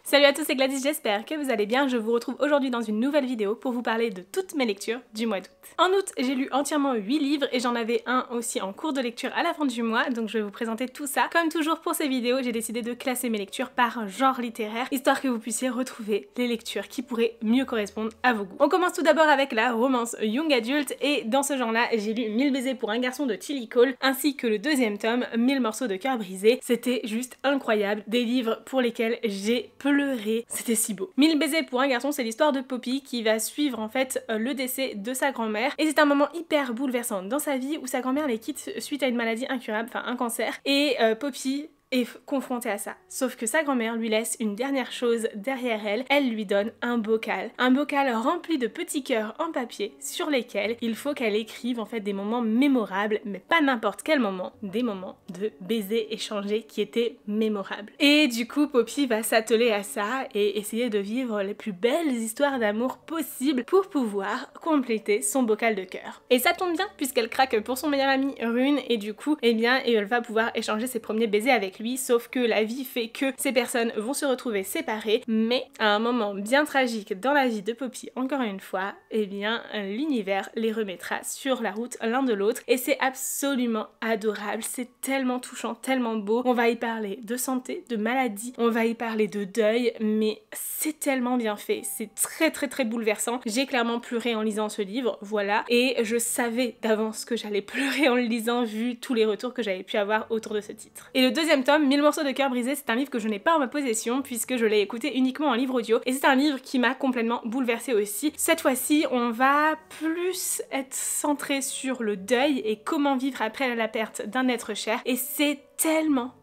Salut à tous, c'est Gladys, j'espère que vous allez bien. Je vous retrouve aujourd'hui dans une nouvelle vidéo pour vous parler de toutes mes lectures du mois d'août. En août, j'ai lu entièrement 8 livres et j'en avais un aussi en cours de lecture à la fin du mois, donc je vais vous présenter tout ça. Comme toujours pour ces vidéos, j'ai décidé de classer mes lectures par genre littéraire, histoire que vous puissiez retrouver les lectures qui pourraient mieux correspondre à vos goûts. On commence tout d'abord avec la romance young adulte et dans ce genre-là, j'ai lu 1000 baisers pour un garçon de Tilly Cole ainsi que le deuxième tome, 1000 morceaux de cœur brisé. C'était juste incroyable, des livres pour lesquels j'ai pleuré, c'était si beau. 1000 baisers pour un garçon, c'est l'histoire de Poppy qui va suivre en fait le décès de sa grand-mère et c'est un moment hyper bouleversant dans sa vie où sa grand-mère les quitte suite à une maladie incurable, enfin un cancer, et Poppy est confrontée à ça. Sauf que sa grand-mère lui laisse une dernière chose derrière elle, elle lui donne un bocal rempli de petits cœurs en papier sur lesquels il faut qu'elle écrive en fait des moments mémorables, mais pas n'importe quel moment, des moments de baisers échangés qui étaient mémorables. Et du coup Poppy va s'atteler à ça et essayer de vivre les plus belles histoires d'amour possibles pour pouvoir compléter son bocal de cœur. Et ça tombe bien puisqu'elle craque pour son meilleur ami Rune et du coup elle va pouvoir échanger ses premiers baisers avec lui, sauf que la vie fait que ces personnes vont se retrouver séparées, mais à un moment bien tragique dans la vie de Poppy, encore une fois, l'univers les remettra sur la route l'un de l'autre et c'est absolument adorable, c'est tellement touchant, tellement beau. On va y parler de santé, de maladie, on va y parler de deuil, mais c'est tellement bien fait, c'est très bouleversant. J'ai clairement pleuré en lisant ce livre, voilà, et je savais d'avance que j'allais pleurer en le lisant vu tous les retours que j'avais pu avoir autour de ce titre. Et le deuxième tome, 1000 morceaux de cœur brisé, c'est un livre que je n'ai pas en ma possession puisque je l'ai écouté uniquement en livre audio et c'est un livre qui m'a complètement bouleversée aussi. Cette fois-ci, on va plus être centré sur le deuil et comment vivre après la perte d'un être cher et c'est tellement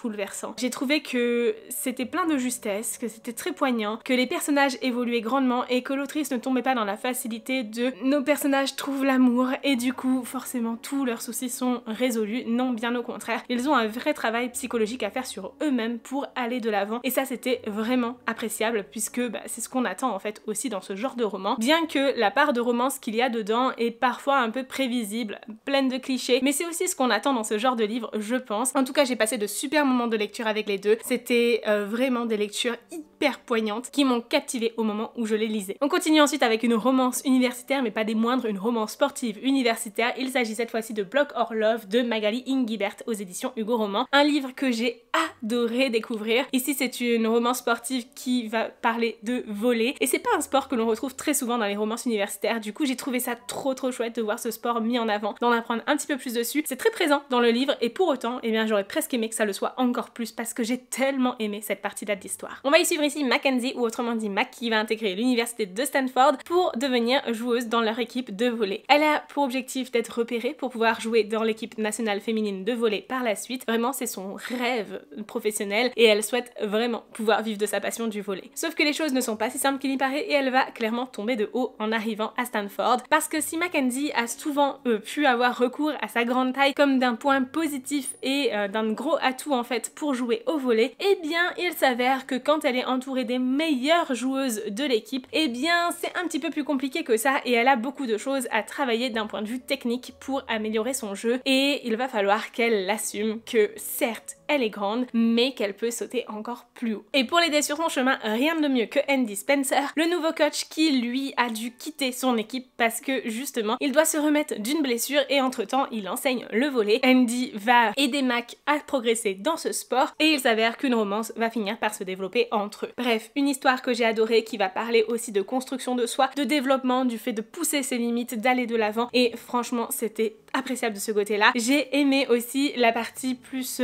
bouleversant. J'ai trouvé que c'était plein de justesse, que c'était très poignant, que les personnages évoluaient grandement et que l'autrice ne tombait pas dans la facilité de nos personnages trouvent l'amour et du coup forcément tous leurs soucis sont résolus. Non, bien au contraire, ils ont un vrai travail psychologique à faire sur eux-mêmes pour aller de l'avant et ça c'était vraiment appréciable puisque c'est ce qu'on attend en fait aussi dans ce genre de roman. Bien que la part de romance qu'il y a dedans est parfois un peu prévisible, pleine de clichés, mais c'est aussi ce qu'on attend dans ce genre de livre, je pense. En tout cas, j'ai passé de super moments de lecture avec les deux. C'était vraiment des lectures hyper poignantes qui m'ont captivée au moment où je les lisais. On continue ensuite avec une romance universitaire, mais pas des moindres, une romance sportive universitaire. Il s'agit cette fois-ci de Block or Love de Magali Ingibert aux éditions Hugo Roman. Un livre que j'ai adoré découvrir. Ici, c'est une romance sportive qui va parler de volley et c'est pas un sport que l'on retrouve très souvent dans les romances universitaires. Du coup, j'ai trouvé ça trop chouette de voir ce sport mis en avant, d'en apprendre un petit peu plus dessus. C'est très présent dans le livre et pour autant, j'aurais presque aimé que ça le soit encore plus parce que j'ai tellement aimé cette partie-là de l'histoire. On va y suivre ici Mackenzie ou autrement dit Mac qui va intégrer l'université de Stanford pour devenir joueuse dans leur équipe de volley. Elle a pour objectif d'être repérée pour pouvoir jouer dans l'équipe nationale féminine de volley par la suite. Vraiment, c'est son rêve professionnel et elle souhaite vraiment pouvoir vivre de sa passion du volley. Sauf que les choses ne sont pas si simples qu'il y paraît et elle va clairement tomber de haut en arrivant à Stanford parce que si Mackenzie a souvent pu avoir recours à sa grande taille comme d'un point positif et d'un gros atout en fait pour jouer au volley, il s'avère que quand elle est entourée des meilleures joueuses de l'équipe, c'est un petit peu plus compliqué que ça et elle a beaucoup de choses à travailler d'un point de vue technique pour améliorer son jeu et il va falloir qu'elle l'assume que certes elle est grande mais qu'elle peut sauter encore plus haut. Et pour l'aider sur son chemin, rien de mieux que Andy Spencer, le nouveau coach qui lui a dû quitter son équipe parce que justement il doit se remettre d'une blessure et entre temps il enseigne le volley. Andy va aider Mac à progresser dans ce sport et il s'avère qu'une romance va finir par se développer entre eux. Bref, une histoire que j'ai adorée qui va parler aussi de construction de soi, de développement, du fait de pousser ses limites, d'aller de l'avant et franchement c'était appréciable de ce côté-là. J'ai aimé aussi la partie plus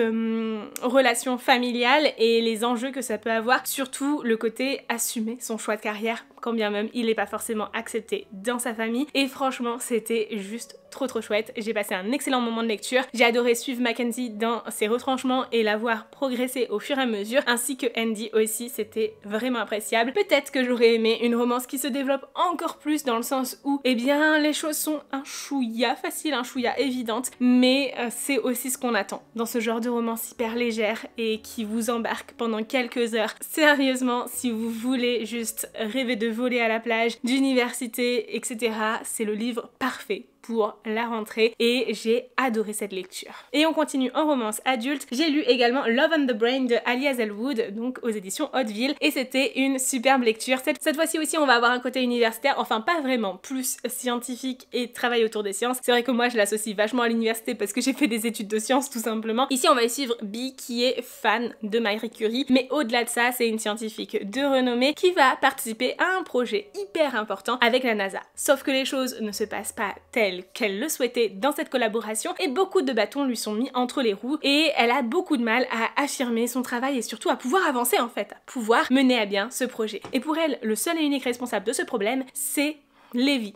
relation familiale et les enjeux que ça peut avoir, surtout le côté assumer son choix de carrière quand bien même il n'est pas forcément accepté dans sa famille et franchement c'était juste trop chouette. J'ai passé un excellent moment de lecture, j'ai adoré suivre Mackenzie dans ses retranchements et la voir progresser au fur et à mesure ainsi que Andy aussi, c'était vraiment appréciable. Peut-être que j'aurais aimé une romance qui se développe encore plus dans le sens où les choses sont un chouïa facile, un chouïa évidente mais c'est aussi ce qu'on attend dans ce genre de romance hyper légère et qui vous embarque pendant quelques heures. Sérieusement, si vous voulez juste rêver de voler à la plage, d'université, etc., c'est le livre parfait pour la rentrée et j'ai adoré cette lecture. Et on continue en romance adulte. J'ai lu également Love on the Brain de Ali Hazelwood, donc aux éditions Hauteville, et c'était une superbe lecture. Cette fois-ci aussi on va avoir un côté universitaire, enfin pas vraiment, plus scientifique et travail autour des sciences. C'est vrai que moi je l'associe vachement à l'université parce que j'ai fait des études de sciences tout simplement. Ici on va suivre Bee qui est fan de Marie Curie, mais au-delà de ça c'est une scientifique de renommée qui va participer à un projet hyper important avec la NASA. Sauf que les choses ne se passent pas telles qu'elle le souhaitait dans cette collaboration et beaucoup de bâtons lui sont mis entre les roues et elle a beaucoup de mal à affirmer son travail et surtout à pouvoir avancer en fait, à pouvoir mener à bien ce projet. Et pour elle, le seul et unique responsable de ce problème, c'est Lévi,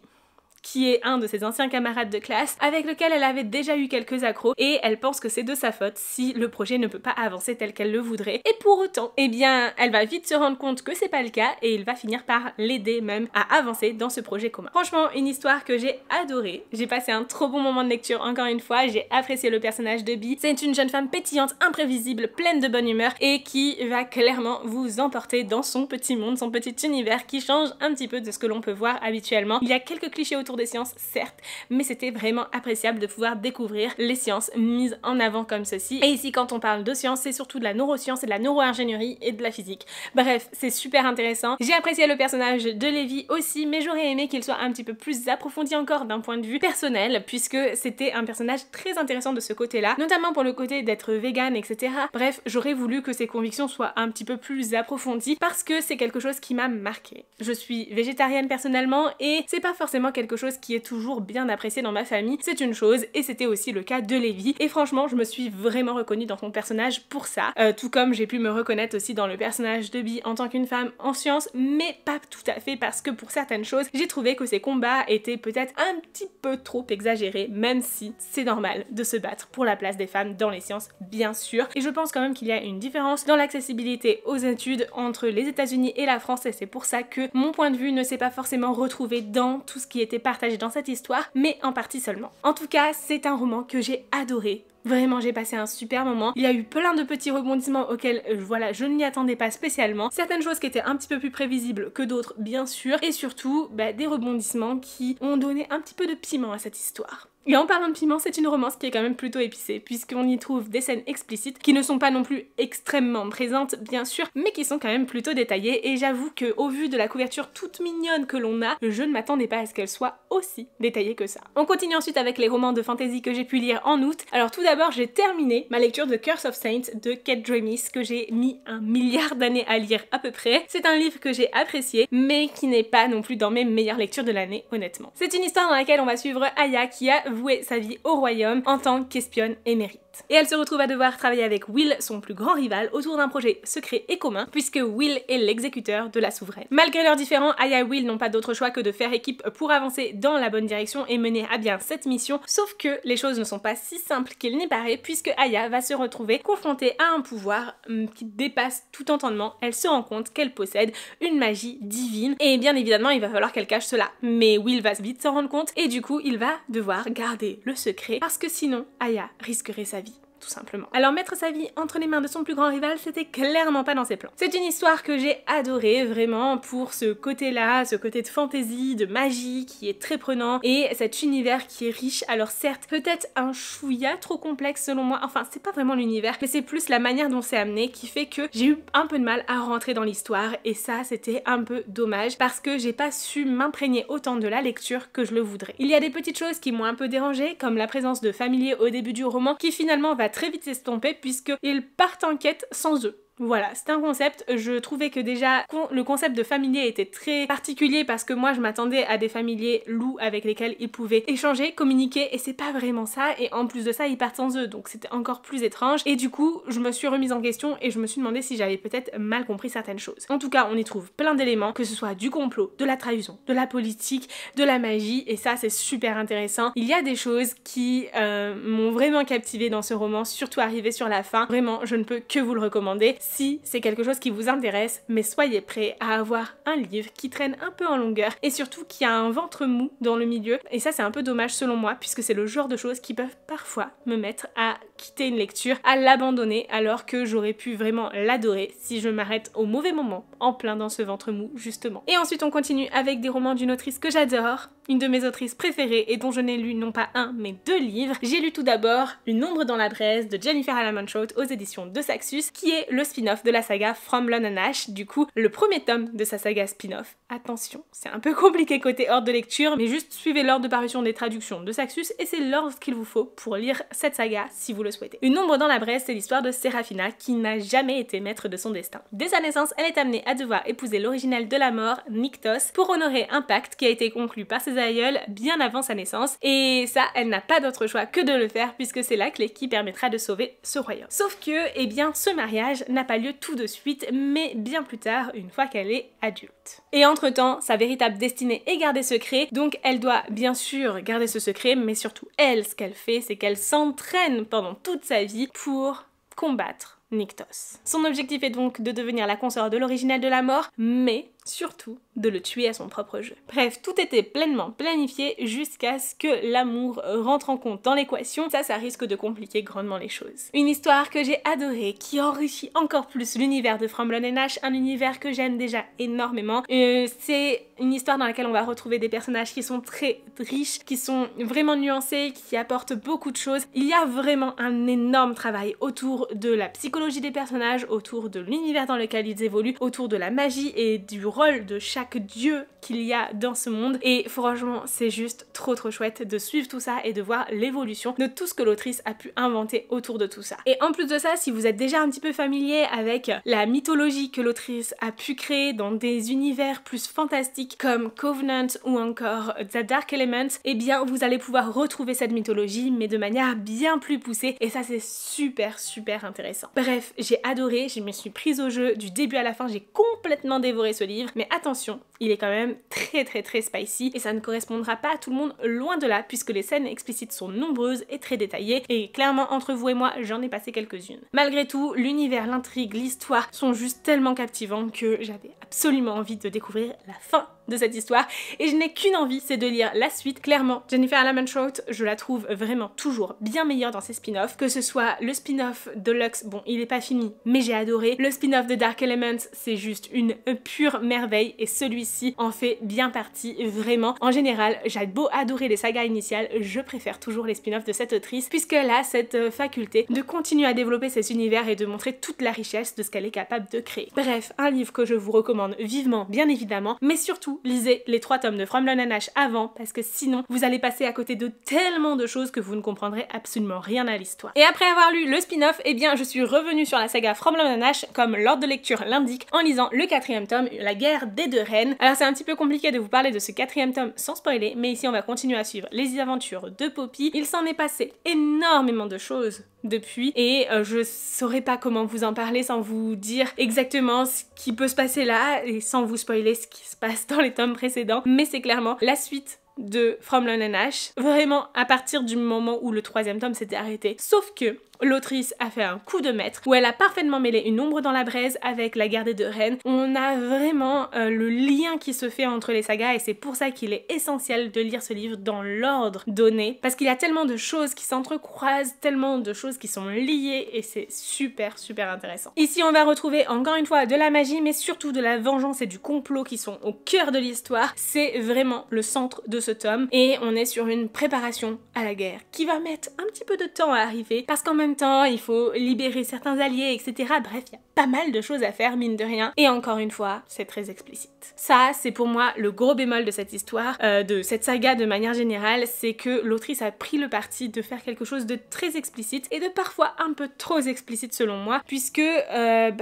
qui est un de ses anciens camarades de classe avec lequel elle avait déjà eu quelques accros et elle pense que c'est de sa faute si le projet ne peut pas avancer tel qu'elle le voudrait. Et pour autant, eh bien, elle va vite se rendre compte que c'est pas le cas et il va finir par l'aider même à avancer dans ce projet commun. Franchement, une histoire que j'ai adorée. J'ai passé un trop bon moment de lecture encore une fois, j'ai apprécié le personnage de Bee. C'est une jeune femme pétillante, imprévisible, pleine de bonne humeur et qui va clairement vous emporter dans son petit monde, son petit univers qui change un petit peu de ce que l'on peut voir habituellement. Il y a quelques clichés autour des sciences, certes, mais c'était vraiment appréciable de pouvoir découvrir les sciences mises en avant comme ceci. Et ici, quand on parle de sciences, c'est surtout de la neuroscience et de la neuroingénierie et de la physique. Bref, c'est super intéressant. J'ai apprécié le personnage de Lévi aussi, mais j'aurais aimé qu'il soit un petit peu plus approfondi encore d'un point de vue personnel, puisque c'était un personnage très intéressant de ce côté-là, notamment pour le côté d'être vegan, etc. Bref, j'aurais voulu que ses convictions soient un petit peu plus approfondies, parce que c'est quelque chose qui m'a marqué. Je suis végétarienne personnellement, et c'est pas forcément quelque chose qui est toujours bien apprécié dans ma famille, c'est une chose, et c'était aussi le cas de Lévi, et franchement je me suis vraiment reconnue dans son personnage pour ça, tout comme j'ai pu me reconnaître aussi dans le personnage de Bee en tant qu'une femme en sciences, mais pas tout à fait parce que pour certaines choses, j'ai trouvé que ses combats étaient peut-être un petit peu trop exagérés, même si c'est normal de se battre pour la place des femmes dans les sciences, bien sûr, et je pense quand même qu'il y a une différence dans l'accessibilité aux études entre les États-Unis et la France, et c'est pour ça que mon point de vue ne s'est pas forcément retrouvé dans tout ce qui était partagé dans cette histoire, mais en partie seulement. En tout cas, c'est un roman que j'ai adoré. Vraiment, j'ai passé un super moment. Il y a eu plein de petits rebondissements auxquels, voilà, je ne m'y attendais pas spécialement. Certaines choses qui étaient un petit peu plus prévisibles que d'autres, bien sûr. Et surtout, des rebondissements qui ont donné un petit peu de piment à cette histoire. Et en parlant de piment, c'est une romance qui est quand même plutôt épicée, puisqu'on y trouve des scènes explicites qui ne sont pas non plus extrêmement présentes, bien sûr, mais qui sont quand même plutôt détaillées, et j'avoue que au vu de la couverture toute mignonne que l'on a, je ne m'attendais pas à ce qu'elle soit aussi détaillée que ça. On continue ensuite avec les romans de fantasy que j'ai pu lire en août. Alors tout d'abord, j'ai terminé ma lecture de Curse of Saints de Kate Dramis, que j'ai mis 1 milliard d'années à lire à peu près. C'est un livre que j'ai apprécié, mais qui n'est pas non plus dans mes meilleures lectures de l'année, honnêtement. C'est une histoire dans laquelle on va suivre Aya qui a voué sa vie au royaume en tant qu'espionne émérite. Et elle se retrouve à devoir travailler avec Will, son plus grand rival, autour d'un projet secret et commun, puisque Will est l'exécuteur de la souveraine. Malgré leurs différends, Aya et Will n'ont pas d'autre choix que de faire équipe pour avancer dans la bonne direction et mener à bien cette mission, sauf que les choses ne sont pas si simples qu'il n'y paraît, puisque Aya va se retrouver confrontée à un pouvoir qui dépasse tout entendement. Elle se rend compte qu'elle possède une magie divine, et bien évidemment il va falloir qu'elle cache cela. Mais Will va vite s'en rendre compte, et du coup il va devoir garder le secret, parce que sinon Aya risquerait sa vie. Tout simplement. Alors mettre sa vie entre les mains de son plus grand rival, c'était clairement pas dans ses plans. C'est une histoire que j'ai adorée vraiment pour ce côté-là, ce côté de fantaisie, de magie qui est très prenant et cet univers qui est riche. Alors certes, peut-être un chouïa trop complexe selon moi, enfin c'est pas vraiment l'univers, mais c'est plus la manière dont c'est amené qui fait que j'ai eu un peu de mal à rentrer dans l'histoire et ça c'était un peu dommage parce que j'ai pas su m'imprégner autant de la lecture que je le voudrais. Il y a des petites choses qui m'ont un peu dérangée, comme la présence de familiers au début du roman qui finalement va très vite s'estomper puisqu'ils partent en quête sans eux. Voilà, c'est un concept, je trouvais que déjà le concept de familier était très particulier parce que moi je m'attendais à des familiers loups avec lesquels ils pouvaient échanger, communiquer et c'est pas vraiment ça et en plus de ça ils partent sans eux donc c'était encore plus étrange et du coup je me suis remise en question et je me suis demandé si j'avais peut-être mal compris certaines choses. En tout cas on y trouve plein d'éléments, que ce soit du complot, de la trahison, de la politique, de la magie et ça c'est super intéressant. Il y a des choses qui m'ont vraiment captivée dans ce roman, surtout arrivé sur la fin, vraiment je ne peux que vous le recommander. Si c'est quelque chose qui vous intéresse, mais soyez prêts à avoir un livre qui traîne un peu en longueur et surtout qui a un ventre mou dans le milieu et ça c'est un peu dommage selon moi puisque c'est le genre de choses qui peuvent parfois me mettre à quitter une lecture, à l'abandonner alors que j'aurais pu vraiment l'adorer si je m'arrête au mauvais moment, en plein dans ce ventre mou justement. Et ensuite on continue avec des romans d'une autrice que j'adore, une de mes autrices préférées et dont je n'ai lu non pas un mais 2 livres. J'ai lu tout d'abord Une ombre dans la braise de Jennifer Alaman-Choate aux éditions de Saxus, qui est le spin-off de la saga From London Ash, du coup le premier tome de sa saga spin-off. Attention, c'est un peu compliqué côté ordre de lecture, mais juste suivez l'ordre de parution des traductions de Saxus et c'est l'ordre qu'il vous faut pour lire cette saga si vous le souhaitez. Une ombre dans la braise, c'est l'histoire de Seraphina qui n'a jamais été maître de son destin. Dès sa naissance, elle est amenée à devoir épouser l'originel de la mort, Nyktos, pour honorer un pacte qui a été conclu par ses aïeuls bien avant sa naissance, et ça, elle n'a pas d'autre choix que de le faire puisque c'est la clé qui permettra de sauver ce royaume. Sauf que, eh bien, ce mariage n'a pas lieu tout de suite, mais bien plus tard, une fois qu'elle est adulte. Et entre-temps, sa véritable destinée est gardée secret, donc elle doit bien sûr garder ce secret, mais surtout elle, ce qu'elle fait, c'est qu'elle s'entraîne pendant toute sa vie pour combattre Nyktos. Son objectif est donc de devenir la consort de l'originel de la mort, mais surtout de le tuer à son propre jeu. Bref, tout était pleinement planifié jusqu'à ce que l'amour rentre en compte dans l'équation. Ça risque de compliquer grandement les choses. Une histoire que j'ai adorée, qui enrichit encore plus l'univers de From London Ash, un univers que j'aime déjà énormément. C'est une histoire dans laquelle on va retrouver des personnages qui sont très riches, qui sont vraiment nuancés, qui apportent beaucoup de choses. Il y a vraiment un énorme travail autour de la psychologie des personnages, autour de l'univers dans lequel ils évoluent, autour de la magie et du rôle de chaque dieu qu'il y a dans ce monde, et franchement c'est juste trop chouette de suivre tout ça et de voir l'évolution de tout ce que l'autrice a pu inventer autour de tout ça. Et en plus de ça, si vous êtes déjà un petit peu familier avec la mythologie que l'autrice a pu créer dans des univers plus fantastiques comme Covenant ou encore The Dark Element, eh bien vous allez pouvoir retrouver cette mythologie mais de manière bien plus poussée, et ça c'est super intéressant. Bref, j'ai adoré, je me suis prise au jeu du début à la fin, j'ai complètement dévoré ce livre, mais attention, il est quand même très spicy et ça ne correspondra pas à tout le monde, loin de là, puisque les scènes explicites sont nombreuses et très détaillées, et clairement entre vous et moi j'en ai passé quelques-unes. Malgré tout, l'univers, l'intrigue, l'histoire sont juste tellement captivants que j'avais absolument envie de découvrir la fin de cette histoire, et je n'ai qu'une envie, c'est de lire la suite. Clairement, Jennifer Alaman-Choate, je la trouve vraiment toujours bien meilleure dans ses spin-offs, que ce soit le spin-off de Lux, bon il est pas fini, mais j'ai adoré. Le spin-off de Dark Elements, c'est juste une pure merveille, et celui-ci en fait bien partie, vraiment. En général, j'ai beau adorer les sagas initiales, je préfère toujours les spin-offs de cette autrice, puisqu'elle a cette faculté de continuer à développer ses univers et de montrer toute la richesse de ce qu'elle est capable de créer. Bref, un livre que je vous recommande vivement, bien évidemment, mais surtout lisez les 3 tomes de From London Ash avant, parce que sinon vous allez passer à côté de tellement de choses que vous ne comprendrez absolument rien à l'histoire. Et après avoir lu le spin-off, eh bien je suis revenue sur la saga From London Ash comme l'ordre de lecture l'indique, en lisant le 4e tome, La guerre des 2 reines. Alors c'est un petit peu compliqué de vous parler de ce 4e tome sans spoiler, mais ici on va continuer à suivre les aventures de Poppy. Il s'en est passé énormément de choses depuis, et je saurais pas comment vous en parler sans vous dire exactement ce qui peut se passer là et sans vous spoiler ce qui se passe dans les tomes précédents, mais c'est clairement la suite de From London Ash, vraiment à partir du moment où le 3e tome s'était arrêté. Sauf que l'autrice a fait un coup de maître où elle a parfaitement mêlé Une ombre dans la braise avec La guerre des 2 reines. On a vraiment le lien qui se fait entre les sagas, et c'est pour ça qu'il est essentiel de lire ce livre dans l'ordre donné, parce qu'il y a tellement de choses qui s'entrecroisent, tellement de choses qui sont liées, et c'est super intéressant. Ici on va retrouver encore une fois de la magie, mais surtout de la vengeance et du complot qui sont au cœur de l'histoire. C'est vraiment le centre de ce tome, et on est sur une préparation à la guerre qui va mettre un petit peu de temps à arriver, parce qu'en même temps il faut libérer certains alliés, etc. Bref, il y a pas mal de choses à faire, mine de rien, et encore une fois c'est très explicite. Ça c'est pour moi le gros bémol de cette histoire, de cette saga de manière générale, c'est que l'autrice a pris le parti de faire quelque chose de très explicite, et de parfois un peu trop explicite selon moi, puisque il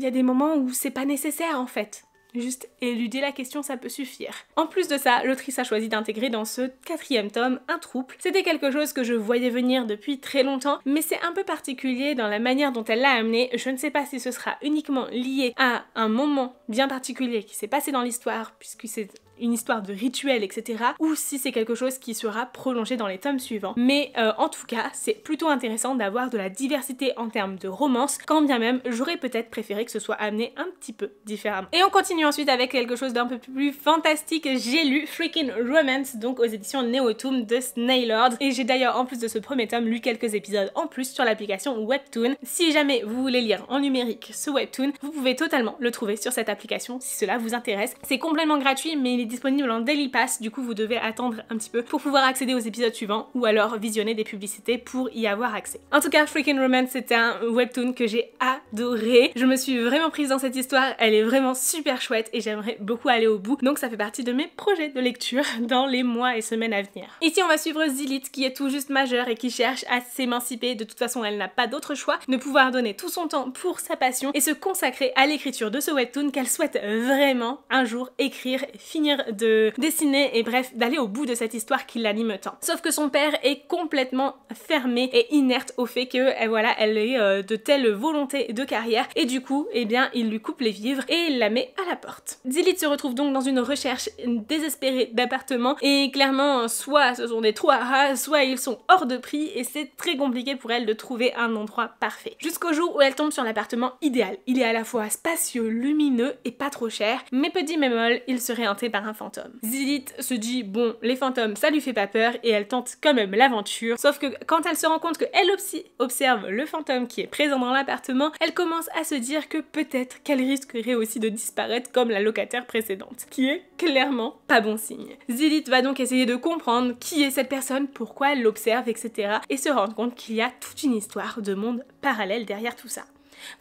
y a des moments où c'est pas nécessaire en fait. Juste éluder la question, ça peut suffire. En plus de ça, l'autrice a choisi d'intégrer dans ce 4e tome un trouble. C'était quelque chose que je voyais venir depuis très longtemps, mais c'est un peu particulier dans la manière dont elle l'a amené. Je ne sais pas si ce sera uniquement lié à un moment bien particulier qui s'est passé dans l'histoire, puisque c'est une histoire de rituel, etc. ou si c'est quelque chose qui sera prolongé dans les tomes suivants. Mais en tout cas, c'est plutôt intéressant d'avoir de la diversité en termes de romance, quand bien même j'aurais peut-être préféré que ce soit amené un petit peu différemment. Et on continue ensuite avec quelque chose d'un peu plus fantastique. J'ai lu Freaking Romance, donc aux éditions Neotoom de Snailord, et j'ai d'ailleurs en plus de ce premier tome lu quelques épisodes en plus sur l'application Webtoon. Si jamais vous voulez lire en numérique ce Webtoon, vous pouvez totalement le trouver sur cette application si cela vous intéresse. C'est complètement gratuit, mais il est disponible en Daily Pass, du coup vous devez attendre un petit peu pour pouvoir accéder aux épisodes suivants ou alors visionner des publicités pour y avoir accès. En tout cas, Freaking Romance, c'était un Webtoon que j'ai adoré. Je me suis vraiment prise dans cette histoire, elle est vraiment super chouette et j'aimerais beaucoup aller au bout, donc ça fait partie de mes projets de lecture dans les mois et semaines à venir. Ici on va suivre Zilith qui est tout juste majeure et qui cherche à s'émanciper. De toute façon elle n'a pas d'autre choix, de pouvoir donner tout son temps pour sa passion et se consacrer à l'écriture de ce webtoon qu'elle souhaite vraiment un jour écrire, finir de dessiner et bref d'aller au bout de cette histoire qui l'anime tant. Sauf que son père est complètement fermé et inerte au fait que voilà, elle ait de telles volontés de carrière et du coup eh bien il lui coupe les vivres et il la met à la porte. Zilith se retrouve donc dans une recherche désespérée d'appartements et clairement soit ce sont des trous à rats, soit ils sont hors de prix et c'est très compliqué pour elle de trouver un endroit parfait. Jusqu'au jour où elle tombe sur l'appartement idéal. Il est à la fois spacieux, lumineux et pas trop cher, mais petit bémol, il serait hanté par un fantôme. Zilith se dit bon, les fantômes ça lui fait pas peur et elle tente quand même l'aventure, sauf que quand elle se rend compte qu'elle aussi observe le fantôme qui est présent dans l'appartement, elle commence à se dire que peut-être qu'elle risquerait aussi de disparaître comme la locataire précédente, qui est clairement pas bon signe. Zilith va donc essayer de comprendre qui est cette personne, pourquoi elle l'observe, etc. et se rendre compte qu'il y a toute une histoire de monde parallèle derrière tout ça.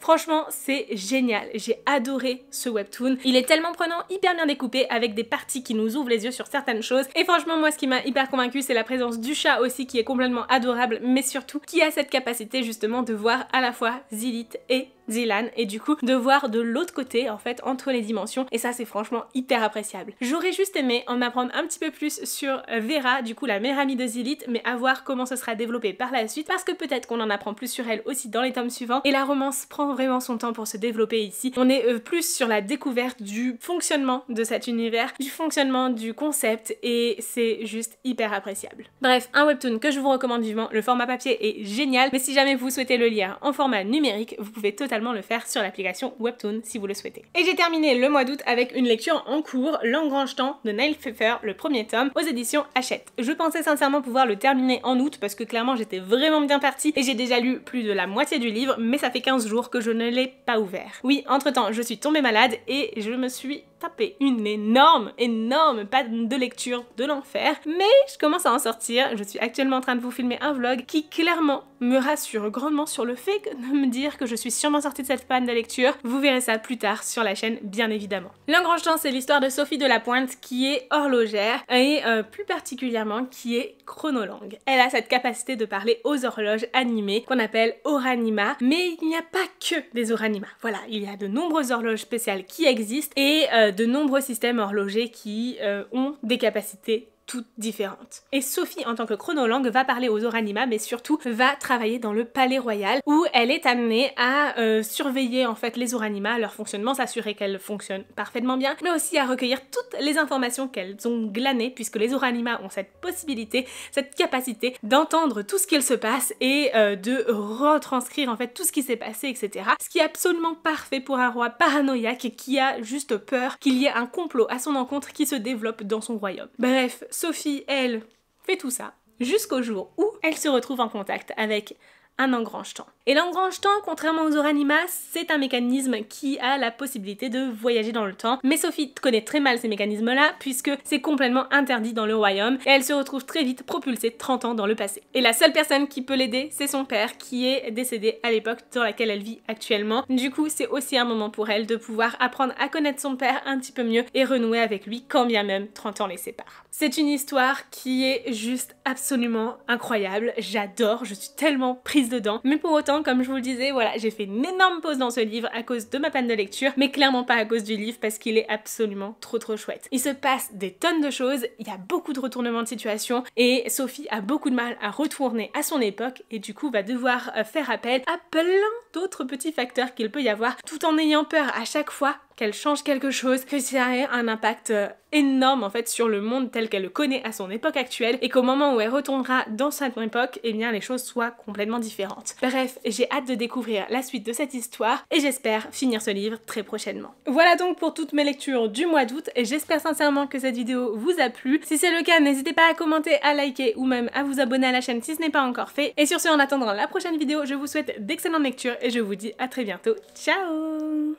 Franchement, c'est génial, j'ai adoré ce webtoon. Il est tellement prenant, hyper bien découpé, avec des parties qui nous ouvrent les yeux sur certaines choses. Et franchement, moi, ce qui m'a hyper convaincue, c'est la présence du chat aussi, qui est complètement adorable, mais surtout qui a cette capacité justement de voir à la fois Zilith et Zilan et du coup de voir de l'autre côté en fait entre les dimensions et ça c'est franchement hyper appréciable. J'aurais juste aimé en apprendre un petit peu plus sur Vera, du coup la meilleure amie de Zilith, mais à voir comment ce sera développé par la suite parce que peut-être qu'on en apprend plus sur elle aussi dans les tomes suivants et la romance prend vraiment son temps pour se développer ici. On est plus sur la découverte du fonctionnement de cet univers, du fonctionnement du concept et c'est juste hyper appréciable. Bref, un webtoon que je vous recommande vivement, le format papier est génial mais si jamais vous souhaitez le lire en format numérique, vous pouvez totalement le faire sur l'application Webtoon si vous le souhaitez. Et j'ai terminé le mois d'août avec une lecture en cours, L'Engrange-Temps de Neil Pfeffer, le premier tome, aux éditions Hachette. Je pensais sincèrement pouvoir le terminer en août parce que clairement j'étais vraiment bien partie et j'ai déjà lu plus de la moitié du livre, mais ça fait 15 jours que je ne l'ai pas ouvert. Oui, entre temps je suis tombée malade et je me suis tapé une énorme panne de lecture de l'enfer, mais je commence à en sortir. Je suis actuellement en train de vous filmer un vlog qui clairement me rassure grandement sur le fait de me dire que je suis sûrement sortie de cette panne de lecture. Vous verrez ça plus tard sur la chaîne bien évidemment. L'Engrange-Temps, c'est l'histoire de Sophie de la Pointe qui est horlogère et plus particulièrement qui est chronolangue. Elle a cette capacité de parler aux horloges animées qu'on appelle Oranima, mais il n'y a pas que des Oranima. Voilà, il y a de nombreuses horloges spéciales qui existent et de nombreux systèmes horlogers qui ont des capacités toutes différentes. Et Sophie, en tant que chronolangue, va parler aux Oranima, mais surtout va travailler dans le palais royal où elle est amenée à surveiller en fait les Oranima, leur fonctionnement, s'assurer qu'elles fonctionnent parfaitement bien, mais aussi à recueillir toutes les informations qu'elles ont glanées, puisque les Oranima ont cette possibilité, cette capacité d'entendre tout ce qu'il se passe et de retranscrire en fait tout ce qui s'est passé, etc. Ce qui est absolument parfait pour un roi paranoïaque qui a juste peur qu'il y ait un complot à son encontre qui se développe dans son royaume. Bref, Sophie, elle, fait tout ça jusqu'au jour où elle se retrouve en contact avec un Engrange-Temps. Et l'Engrange-Temps, contrairement aux Oranima, c'est un mécanisme qui a la possibilité de voyager dans le temps. Mais Sophie connaît très mal ces mécanismes-là puisque c'est complètement interdit dans le royaume et elle se retrouve très vite propulsée 30 ans dans le passé. Et la seule personne qui peut l'aider, c'est son père qui est décédé à l'époque dans laquelle elle vit actuellement. Du coup, c'est aussi un moment pour elle de pouvoir apprendre à connaître son père un petit peu mieux et renouer avec lui quand bien même 30 ans les séparent. C'est une histoire qui est juste absolument incroyable. J'adore, je suis tellement prise dedans. Mais pour autant, comme je vous le disais, voilà, j'ai fait une énorme pause dans ce livre à cause de ma panne de lecture, mais clairement pas à cause du livre parce qu'il est absolument trop chouette. Il se passe des tonnes de choses, il y a beaucoup de retournements de situation et Sophie a beaucoup de mal à retourner à son époque et du coup va devoir faire appel à plein d'autres petits facteurs qu'il peut y avoir tout en ayant peur à chaque fois qu'elle change quelque chose, que ça ait un impact énorme en fait sur le monde tel qu'elle le connaît à son époque actuelle et qu'au moment où elle retournera dans cette époque, eh bien les choses soient complètement différentes. Bref, j'ai hâte de découvrir la suite de cette histoire et j'espère finir ce livre très prochainement. Voilà donc pour toutes mes lectures du mois d'août et j'espère sincèrement que cette vidéo vous a plu. Si c'est le cas, n'hésitez pas à commenter, à liker ou même à vous abonner à la chaîne si ce n'est pas encore fait. Et sur ce, en attendant la prochaine vidéo, je vous souhaite d'excellentes lectures et je vous dis à très bientôt. Ciao!